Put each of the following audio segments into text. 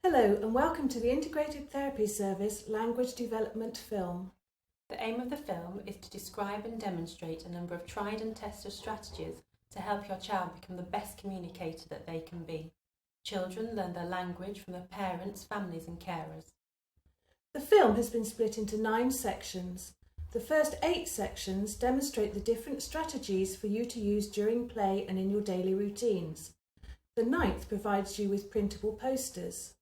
Hello and welcome to the Integrated Therapy Service Language Development Film. The aim of the film is to describe and demonstrate a number of tried and tested strategies to help your child become the best communicator that they can be. Children learn their language from their parents, families and carers. The film has been split into 9 sections. The first 8 sections demonstrate the different strategies for you to use during play and in your daily routines. The 9th provides you with printable posters.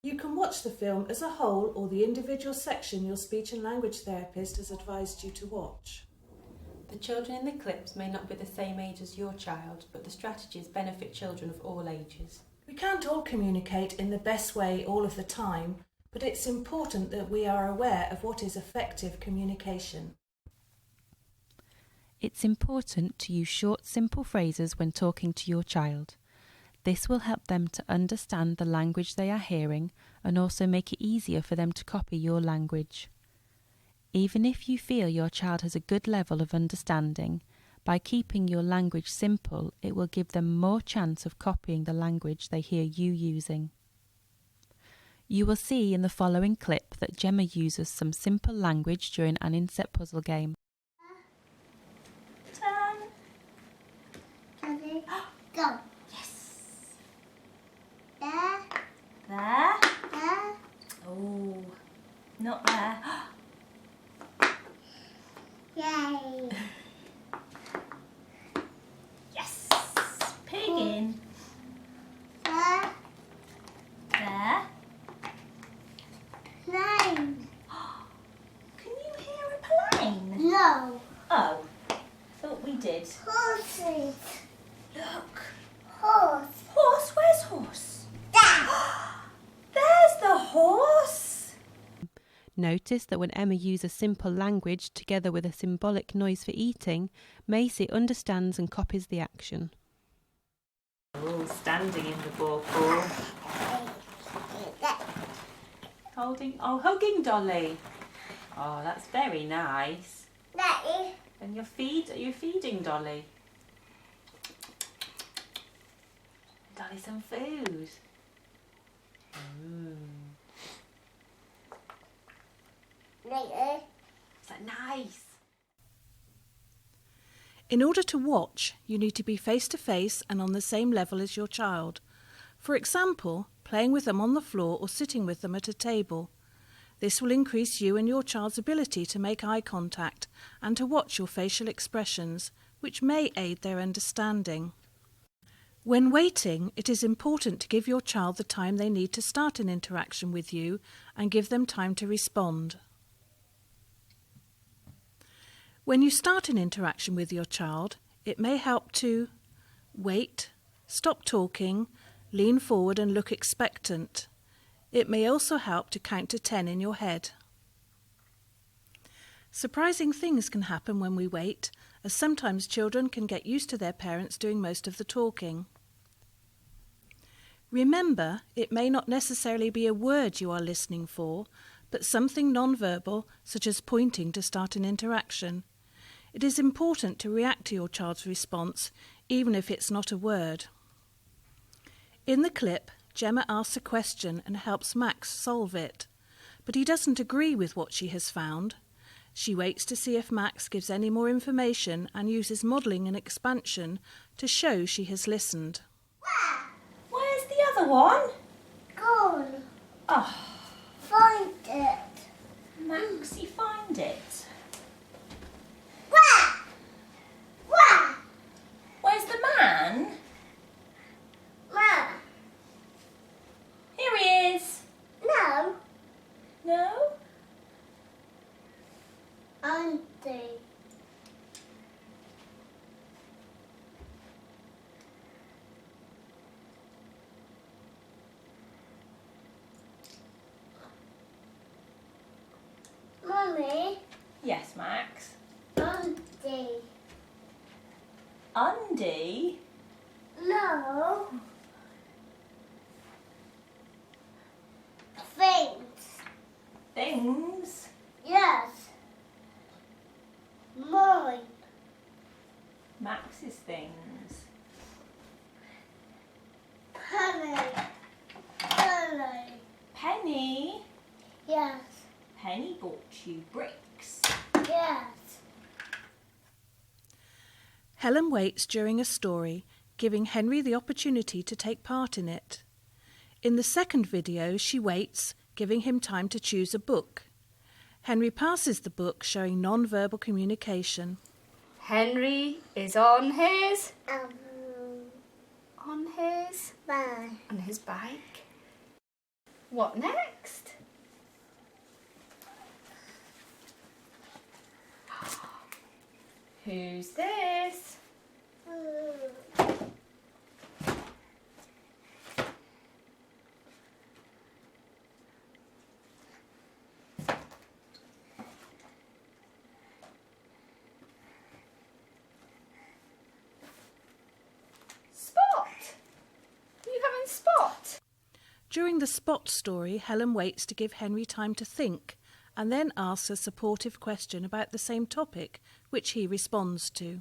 You can watch the film as a whole or the individual section your speech and language therapist has advised you to watch. The children in the clips may not be the same age as your child, but the strategies benefit children of all ages. We can't all communicate in the best way all of the time, but it's important that we are aware of what is effective communication. It's important to use short, simple phrases when talking to your child. This will help them to understand the language they are hearing and also make it easier for them to copy your language. Even if you feel your child has a good level of understanding, by keeping your language simple, it will give them more chance of copying the language they hear you using. You will see in the following clip that Gemma uses some simple language during an inset puzzle game. Turn. Ready? Go. There. There. Oh, not there. Yay. Yes. Pig in. There. There. Plane. Can you hear a plane? No. Oh, I thought we did. Horses. Look. Horse. Horse? Where's horse? There's the horse! Notice that when Emma uses simple language together with a symbolic noise for eating, Macy understands and copies the action. Oh, standing in the ball pool. Hugging Dolly. Oh, that's very nice. Daddy. And are you feeding Dolly? Dolly some food. Is that nice? In order to watch, you need to be face to face and on the same level as your child. For example, playing with them on the floor or sitting with them at a table. This will increase you and your child's ability to make eye contact and to watch your facial expressions, which may aid their understanding. When waiting, it is important to give your child the time they need to start an interaction with you and give them time to respond. When you start an interaction with your child, it may help to wait, stop talking, lean forward and look expectant. It may also help to count to 10 in your head. Surprising things can happen when we wait, as sometimes children can get used to their parents doing most of the talking. Remember, it may not necessarily be a word you are listening for, but something non-verbal, such as pointing to start an interaction. It is important to react to your child's response, even if it's not a word. In the clip, Gemma asks a question and helps Max solve it, but he doesn't agree with what she has found. She waits to see if Max gives any more information and uses modelling and expansion to show she has listened. Where's the other one? Gone. Oh. Find it. Maxie, find it. Where? Where's the man? Where? Here he is. No. No? Auntie. Mummy. Yes, Max. Auntie. Undy? No. Things. Things? Yes. Mine. Max's things. Honey. Honey. Yes. Penny bought you bricks. Yes. Helen waits during a story, giving Henry the opportunity to take part in it. In the second video, she waits, giving him time to choose a book. Henry passes the book, showing non-verbal communication. Henry is on his Bye. on his bike. What next? Who's this? Spot! You having Spot? During the Spot story, Helen waits to give Henry time to think and then asks a supportive question about the same topic, which he responds to.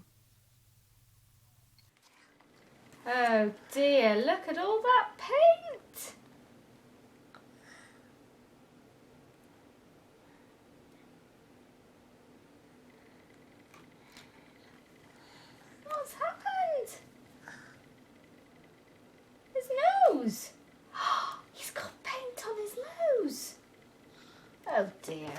Oh dear, look at all that paint! What's happened? His nose! He's got paint on his nose! Oh dear.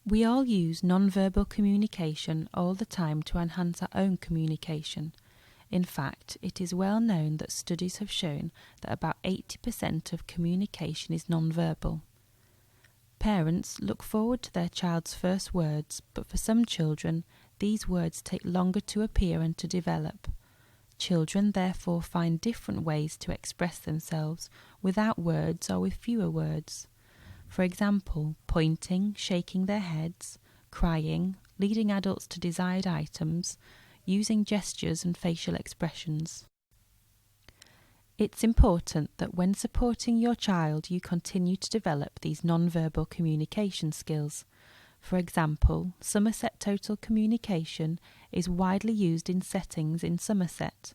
We all use non-verbal communication all the time to enhance our own communication. In fact, it is well known that studies have shown that about 80% of communication is non-verbal. Parents look forward to their child's first words, but for some children, these words take longer to appear and to develop. Children therefore find different ways to express themselves without words or with fewer words. For example, pointing, shaking their heads, crying, leading adults to desired items, using gestures and facial expressions. It's important that when supporting your child, you continue to develop these non-verbal communication skills. For example, Somerset Total Communication is widely used in settings in Somerset.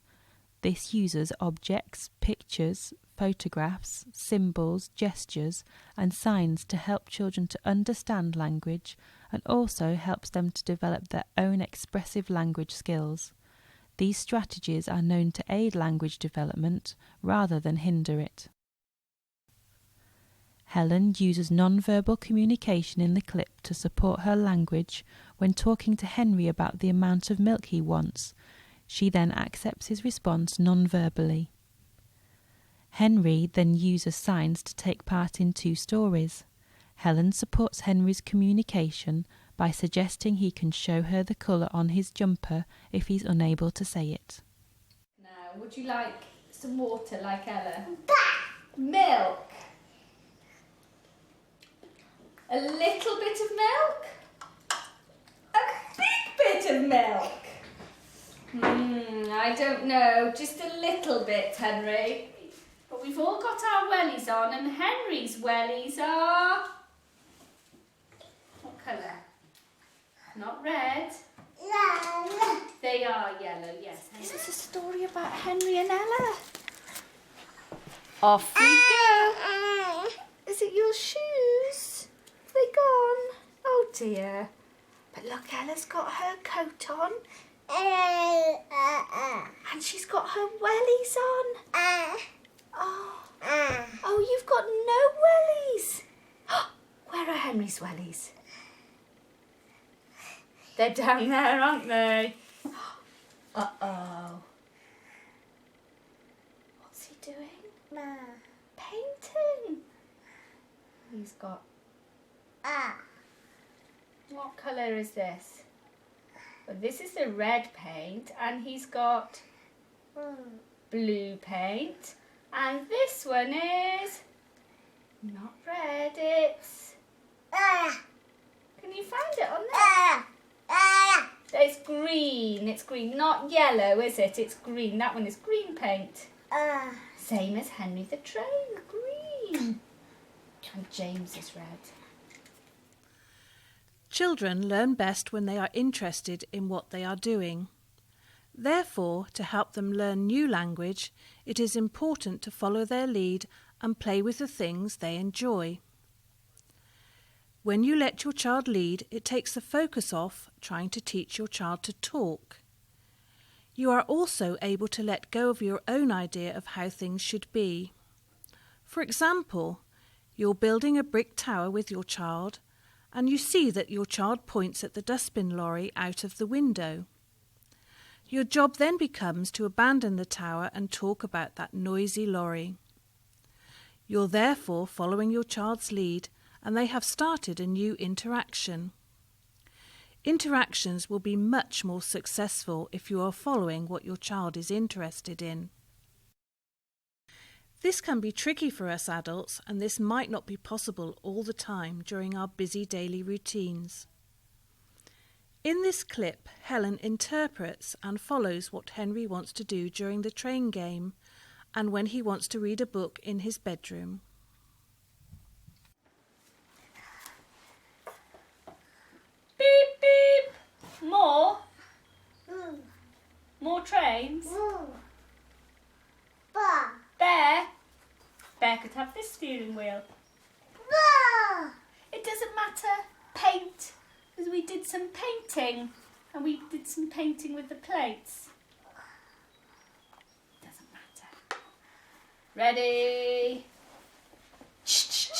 This uses objects, pictures, photographs, symbols, gestures and signs to help children to understand language and also helps them to develop their own expressive language skills. These strategies are known to aid language development rather than hinder it. Helen uses non-verbal communication in the clip to support her language when talking to Henry about the amount of milk he wants. She then accepts his response non-verbally. Henry then uses signs to take part in 2 stories. Helen supports Henry's communication by suggesting he can show her the colour on his jumper if he's unable to say it. Now, would you like some water like Ella? Milk! A little bit of milk? A big bit of milk? I don't know, just a little bit, Henry. But we've all got our wellies on, and Henry's wellies are... What colour? Not red. Yellow. They are yellow, yes. This is a story about Henry and Ella. Off we go. Is it your shoes? Have they gone? Oh dear. But look, Ella's got her coat on. And she's got her wellies on. Oh, you've got no wellies. Where are Henry's wellies? They're down there, aren't they? Uh-oh. What's he doing? Painting. He's got... What colour is this? Well, this is the red paint, and he's got blue paint. And this one is not red, it's... Can you find it on there? It's green, not yellow, is it? It's green, that one is green paint. Same as Henry the Train, green. And James is red. Children learn best when they are interested in what they are doing. Therefore, to help them learn new language, it is important to follow their lead and play with the things they enjoy. When you let your child lead, it takes the focus off trying to teach your child to talk. You are also able to let go of your own idea of how things should be. For example, you're building a brick tower with your child, and you see that your child points at the dustbin lorry out of the window. Your job then becomes to abandon the tower and talk about that noisy lorry. You're therefore following your child's lead, and they have started a new interaction. Interactions will be much more successful if you are following what your child is interested in. This can be tricky for us adults, and this might not be possible all the time during our busy daily routines. In this clip, Helen interprets and follows what Henry wants to do during the train game and when he wants to read a book in his bedroom. Beep, beep. More? More trains? Bear? Bear could have this steering wheel. It doesn't matter. Paint. Because we did some painting. And we did some painting with the plates. Doesn't matter. Ready? Is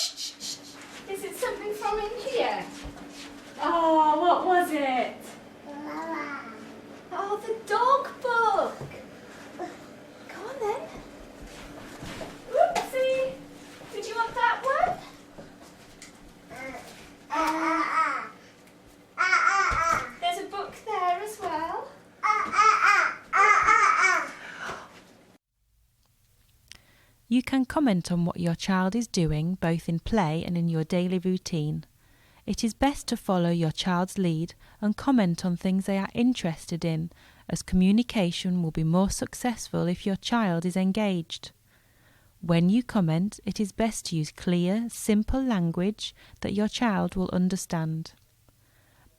it something from in here? Oh, what was it? Oh, the dog book. Go on then. Whoopsie. Did you want that one? There's a book there as well. You can comment on what your child is doing, both in play and in your daily routine. It is best to follow your child's lead and comment on things they are interested in, as communication will be more successful if your child is engaged. When you comment, it is best to use clear, simple language that your child will understand.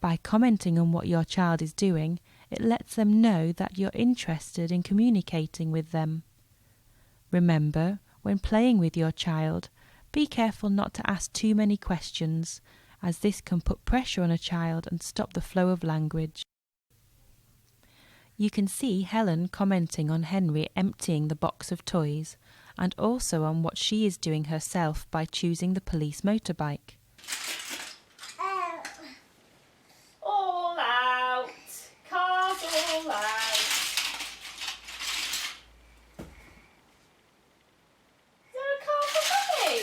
By commenting on what your child is doing, it lets them know that you're interested in communicating with them. Remember, when playing with your child, be careful not to ask too many questions, as this can put pressure on a child and stop the flow of language. You can see Helen commenting on Henry emptying the box of toys, and also on what she is doing herself by choosing the police motorbike. All out. Cars all out. Is there a car for Mummy?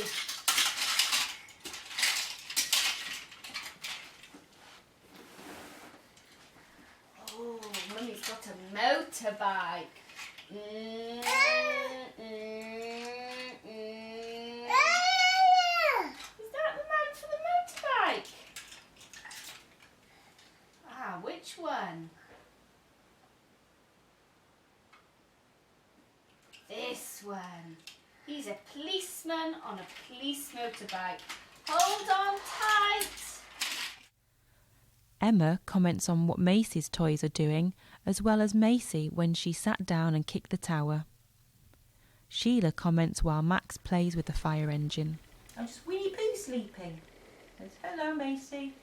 Oh, Mummy's got a motorbike. Is that the man for the motorbike? Ah, which one? This one. He's a policeman on a police motorbike. Hold on tight. Emma comments on what Macy's toys are doing, as well as Macy when she sat down and kicked the tower. Sheila comments while Max plays with the fire engine. I'm just Winnie Pooh sleeping. Says, hello, Macy.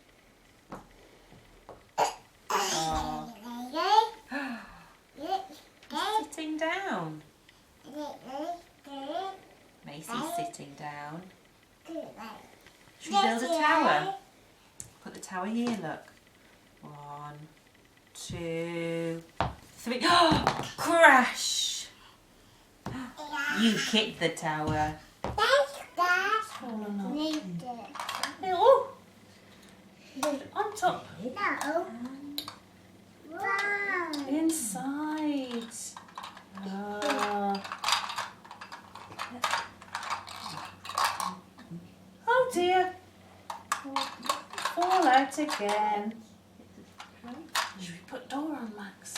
Oh. He's sitting down. Macy's sitting down. Should we build a tower? Put the tower here, look. 1, 2, 3. Crash! You kicked the tower. Oh! On top. No. Inside. Oh dear. Fall out again. Should we put door on, Max?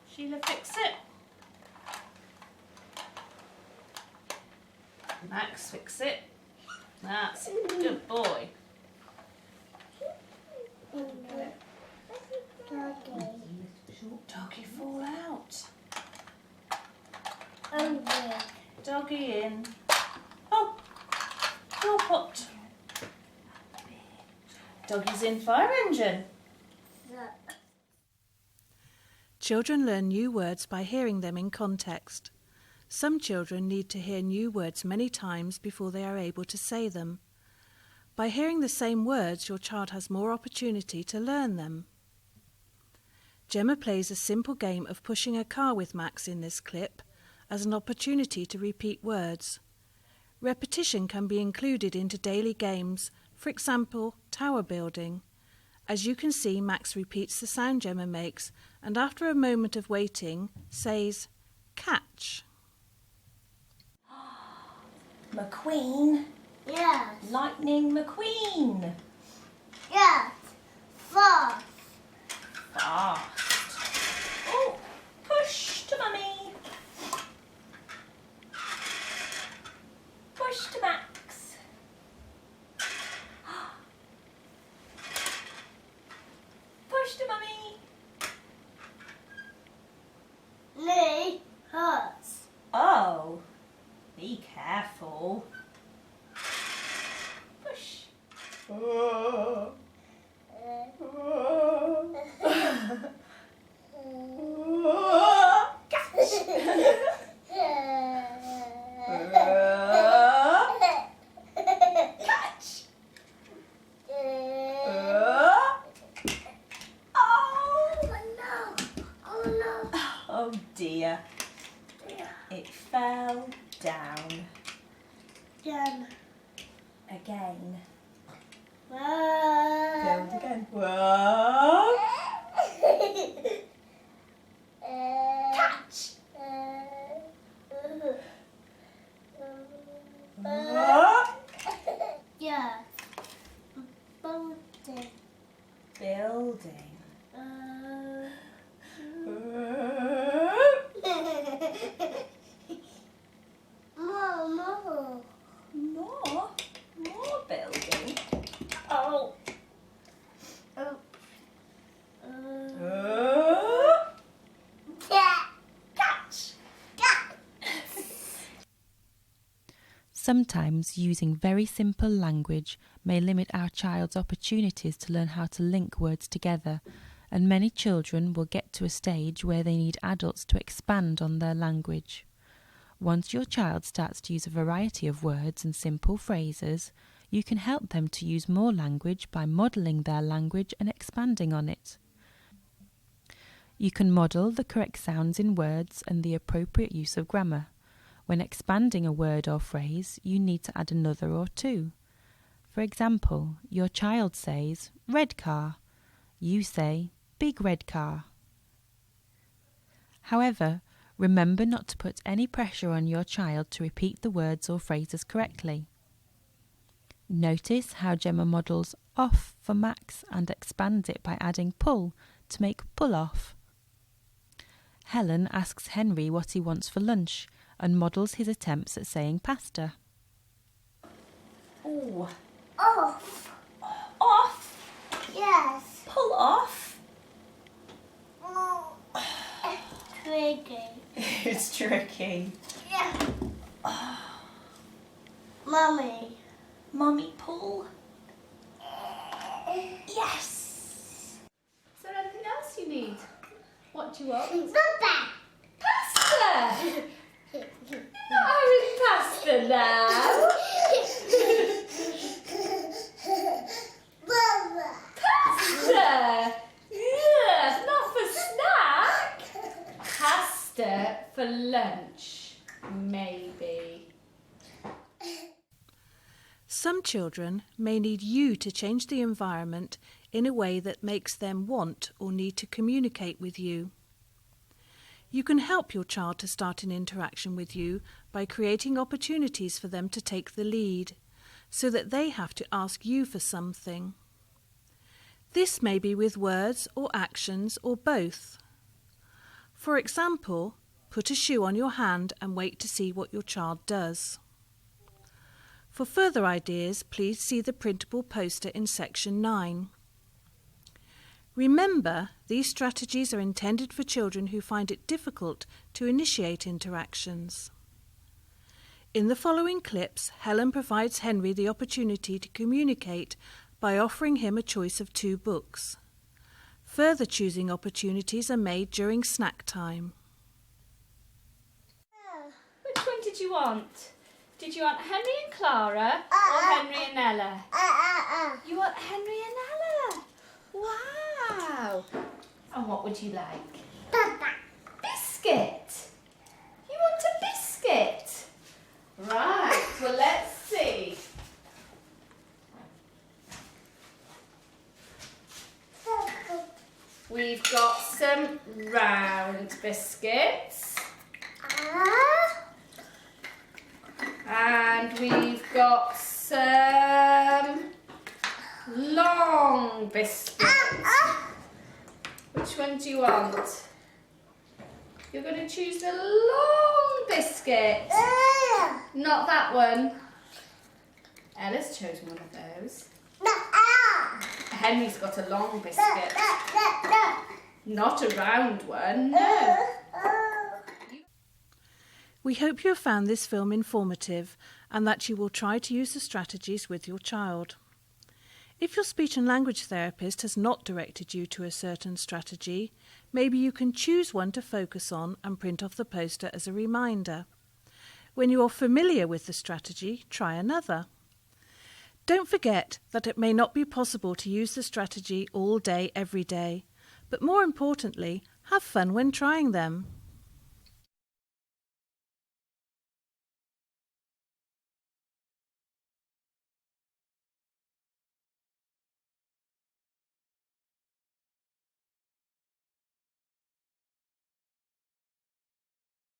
Sheila, fix it. Max, fix it. That's a good boy. Doggy fall out. Over. Doggy in. Oh, door popped. Doggy's in fire engine. Look. Children learn new words by hearing them in context. Some children need to hear new words many times before they are able to say them. By hearing the same words, your child has more opportunity to learn them. Gemma plays a simple game of pushing a car with Max in this clip as an opportunity to repeat words. Repetition can be included into daily games, for example, tower building. As you can see, Max repeats the sound Gemma makes and after a moment of waiting says, catch. McQueen. Yes. Lightning McQueen. Yes. Fast. Fast. Oh, push to mummy. Push to Max. Push to mummy. Knee hurts. Oh, be careful. Push. Catch. Oh dear. It fell down Again. again. Whoa. Build again. Whoa. Catch. Whoa. Yeah. Building. Building. More. More building. Oh. Catch. Sometimes using very simple language may limit our child's opportunities to learn how to link words together, and many children will get to a stage where they need adults to expand on their language. Once your child starts to use a variety of words and simple phrases, you can help them to use more language by modelling their language and expanding on it. You can model the correct sounds in words and the appropriate use of grammar. When expanding a word or phrase, you need to add another or two. For example, your child says, red car. You say, big red car. However, remember not to put any pressure on your child to repeat the words or phrases correctly. Notice how Gemma models off for Max and expands it by adding pull to make pull off. Helen asks Henry what he wants for lunch and models his attempts at saying pasta. Ooh. Off. Off. Yes. Pull off. Tricky. It's tricky. Yeah. Mummy. Mummy pull. Yes. Is there anything else you need? What do you want? Papa. Pasta! Not having pasta now. Baba. Pasta! Yes, not for snack. Pasta for lunch, maybe. Some children may need you to change the environment in a way that makes them want or need to communicate with you. You can help your child to start an interaction with you by creating opportunities for them to take the lead, so that they have to ask you for something. This may be with words or actions or both. For example, put a shoe on your hand and wait to see what your child does. For further ideas, please see the printable poster in section 9. Remember, these strategies are intended for children who find it difficult to initiate interactions. In the following clips, Helen provides Henry the opportunity to communicate by offering him a choice of 2 books. Further choosing opportunities are made during snack time. Which one did you want? Did you want Henry and Clara or Henry and Ella? You want Henry and Ella? Wow! And what would you like? Biscuit! You want a biscuit? Right, well let's see. We've got some round biscuits. And we've got some long biscuits. Which one do you want? You're going to choose the long biscuit. Not that one. Ella's chosen one of those. Henry's got a long biscuit. Not a round one, no. We hope you have found this film informative and that you will try to use the strategies with your child. If your speech and language therapist has not directed you to a certain strategy, maybe you can choose one to focus on and print off the poster as a reminder. When you are familiar with the strategy, try another. Don't forget that it may not be possible to use the strategy all day, every day, but more importantly, have fun when trying them.